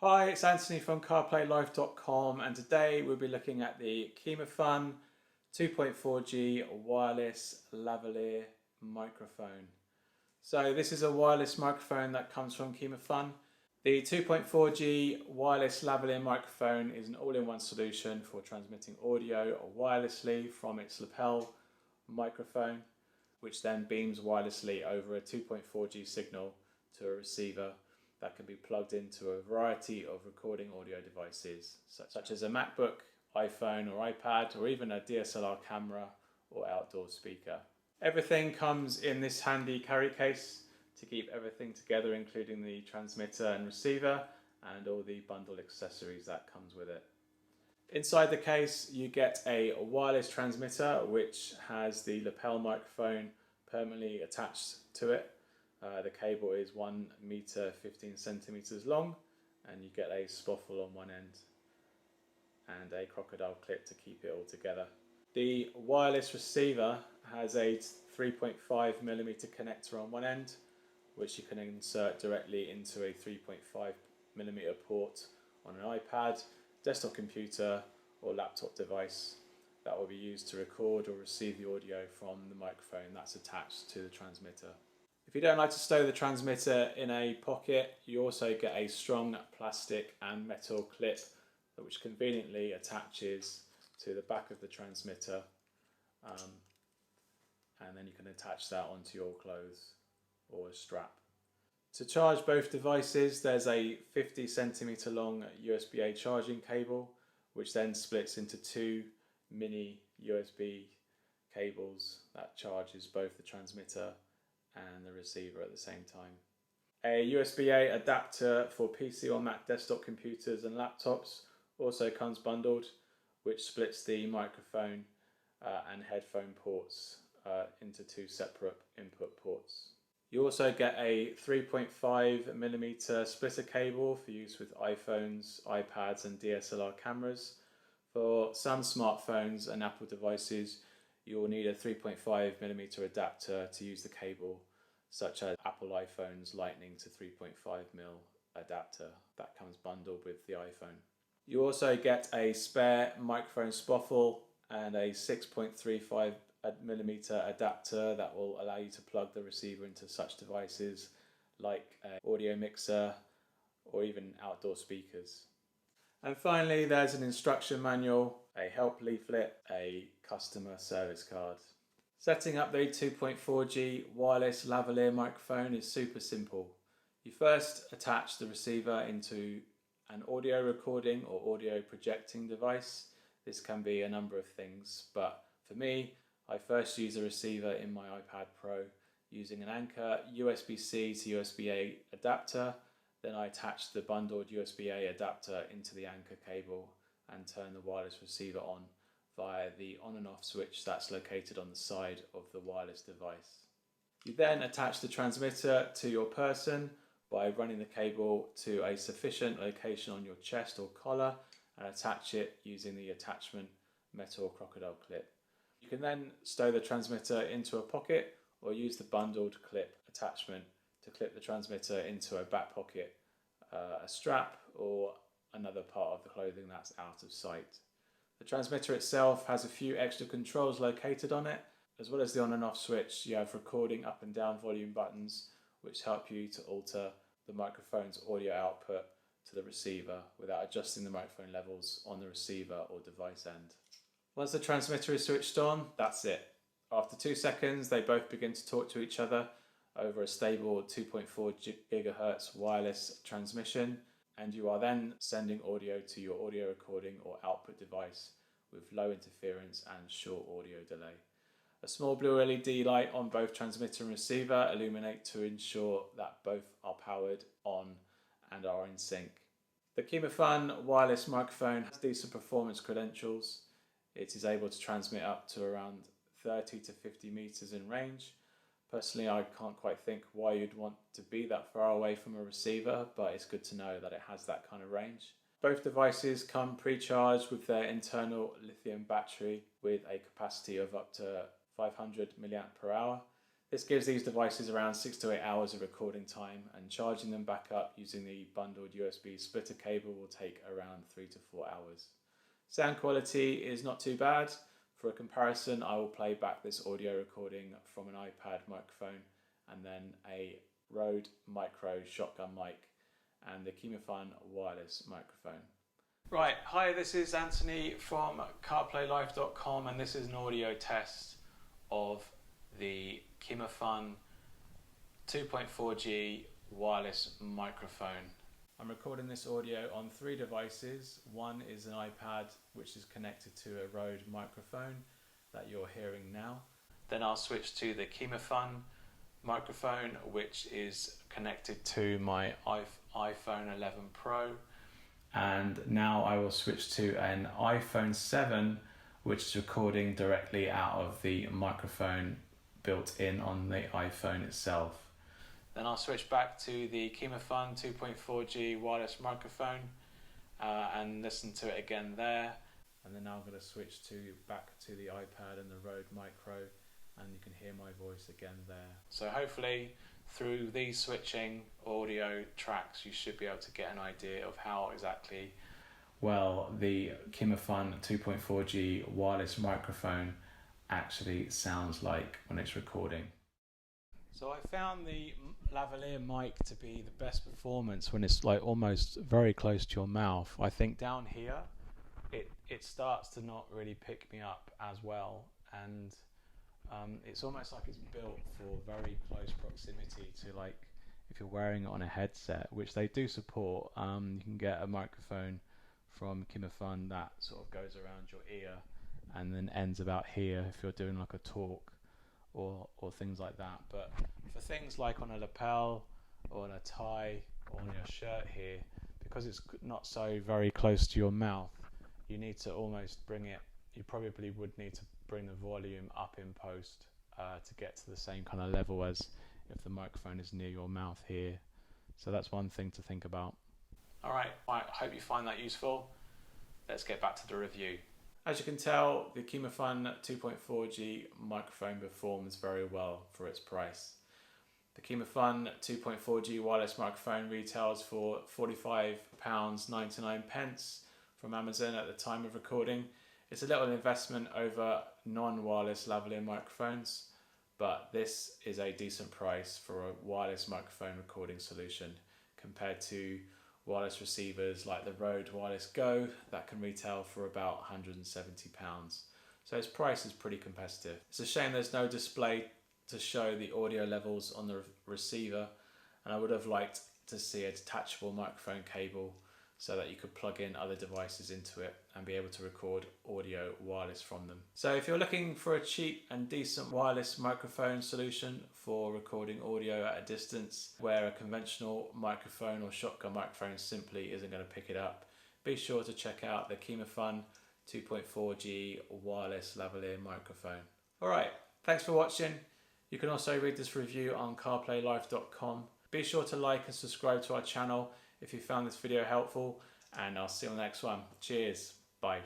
Hi, it's Anthony from CarPlayLive.com, and today we'll be looking at the KIMAFUN 2.4G Wireless Lavalier Microphone. So this is a wireless microphone that comes from KIMAFUN. The 2.4G Wireless Lavalier Microphone is an all-in-one solution for transmitting audio wirelessly from its lapel microphone, which then beams wirelessly over a 2.4G signal to a receiver that can be plugged into a variety of recording audio devices, such as a MacBook, iPhone or iPad, or even a DSLR camera or outdoor speaker. Everything comes in this handy carry case to keep everything together, including the transmitter and receiver and all the bundle accessories that comes with it. Inside the case you get a wireless transmitter which has the lapel microphone permanently attached to it. The cable is 1 meter 15 centimeters long, and you get a spoffle on one end and a crocodile clip to keep it all together. The wireless receiver has a 3.5mm connector on one end, which you can insert directly into a 3.5mm port on an iPad, desktop computer or laptop device that will be used to record or receive the audio from the microphone that's attached to the transmitter. If you don't like to stow the transmitter in a pocket, you also get a strong plastic and metal clip which conveniently attaches to the back of the transmitter, and then you can attach that onto your clothes or a strap. To charge both devices, there's a 50 centimeter long USB-A charging cable which then splits into two mini USB cables that charges both the transmitter and the receiver at the same time. A USB-A adapter for PC or Mac desktop computers and laptops also comes bundled, which splits the microphone and headphone ports into two separate input ports. You also get a 3.5mm splitter cable for use with iPhones, iPads and DSLR cameras. For some smartphones and Apple devices, you will need a 3.5mm adapter to use the cable, such as Apple iPhone's Lightning to 3.5mm adapter that comes bundled with the iPhone. You also get a spare microphone spoffle and a 6.35mm adapter that will allow you to plug the receiver into such devices like an audio mixer or even outdoor speakers. And finally, there's an instruction manual, a help leaflet, a customer service card. Setting up the 2.4G wireless lavalier microphone is super simple. You first attach the receiver into an audio recording or audio projecting device. This can be a number of things, but for me, I first use a receiver in my iPad Pro using an Anchor USB-C to USB-A adapter. Then I attach the bundled USB-A adapter into the Anchor cable and turn the wireless receiver on via the on and off switch that's located on the side of the wireless device. You then attach the transmitter to your person by running the cable to a sufficient location on your chest or collar and attach it using the attachment metal crocodile clip. You can then stow the transmitter into a pocket or use the bundled clip attachment to clip the transmitter into a back pocket, a strap or another part of the clothing that's out of sight. The transmitter itself has a few extra controls located on it. As well as the on and off switch, you have recording up and down volume buttons which help you to alter the microphone's audio output to the receiver without adjusting the microphone levels on the receiver or device end. Once the transmitter is switched on, that's it. After 2 seconds, they both begin to talk to each other over a stable 2.4 GHz wireless transmission, and you are then sending audio to your audio recording or output device with low interference and short audio delay. A small blue LED light on both transmitter and receiver illuminate to ensure that both are powered on and are in sync. The KIMAFUN wireless microphone has decent performance credentials. It is able to transmit up to around 30 to 50 meters in range. Personally, I can't quite think why you'd want to be that far away from a receiver, but it's good to know that it has that kind of range. Both devices come pre-charged with their internal lithium battery with a capacity of up to 500 mAh. This gives these devices around 6 to 8 hours of recording time, and charging them back up using the bundled USB splitter cable will take around 3 to 4 hours. Sound quality is not too bad. For a comparison, I will play back this audio recording from an iPad microphone and then a Rode Micro shotgun mic and the KIMAFUN wireless microphone. Right, hi, this is Anthony from CarPlayLife.com, and this is an audio test of the KIMAFUN 2.4G wireless microphone. I'm recording this audio on 3 devices. One is an iPad which is connected to a Rode microphone that you're hearing now. Then I'll switch to the KIMAFUN microphone which is connected to my iPhone 11 Pro. And now I will switch to an iPhone 7 which is recording directly out of the microphone built in on the iPhone itself. Then I'll switch back to the KIMAFUN 2.4G wireless microphone and listen to it again there. And then now I'm going to switch back to the iPad and the Rode Micro, and you can hear my voice again there. So hopefully through these switching audio tracks you should be able to get an idea of how exactly well the KIMAFUN 2.4G wireless microphone actually sounds like when it's recording. So I found the lavalier mic to be the best performance when it's like almost very close to your mouth. I think down here it starts to not really pick me up as well, and it's almost like it's built for very close proximity to, like, if you're wearing it on a headset, which they do support. You can get a microphone from KIMAFUN that sort of goes around your ear and then ends about here if you're doing like a talk or things like that. But for things like on a lapel or on a tie or on your shirt here, because it's not so very close to your mouth, you need to almost bring it, you probably would need to bring the volume up in post to get to the same kind of level as if the microphone is near your mouth here. So that's one thing to think about. Alright, I hope you find that useful. Let's get back to the review. As you can tell, the KIMAFUN 2.4G microphone performs very well for its price. The KIMAFUN 2.4G wireless microphone retails for £45.99 from Amazon at the time of recording. It's a little investment over non-wireless lavalier microphones, but this is a decent price for a wireless microphone recording solution compared to wireless receivers like the Rode Wireless Go that can retail for about £170. So its price is pretty competitive. It's a shame there's no display to show the audio levels on the receiver, and I would have liked to see a detachable microphone cable so that you could plug in other devices into it and be able to record audio wireless from them. So if you're looking for a cheap and decent wireless microphone solution for recording audio at a distance where a conventional microphone or shotgun microphone simply isn't going to pick it up, be sure to check out the KIMAFUN 2.4G wireless lavalier microphone. Alright, thanks for watching. You can also read this review on CarPlayLife.com. Be sure to like and subscribe to our channel if you found this video helpful, and I'll see you on the next one. Cheers. Bye.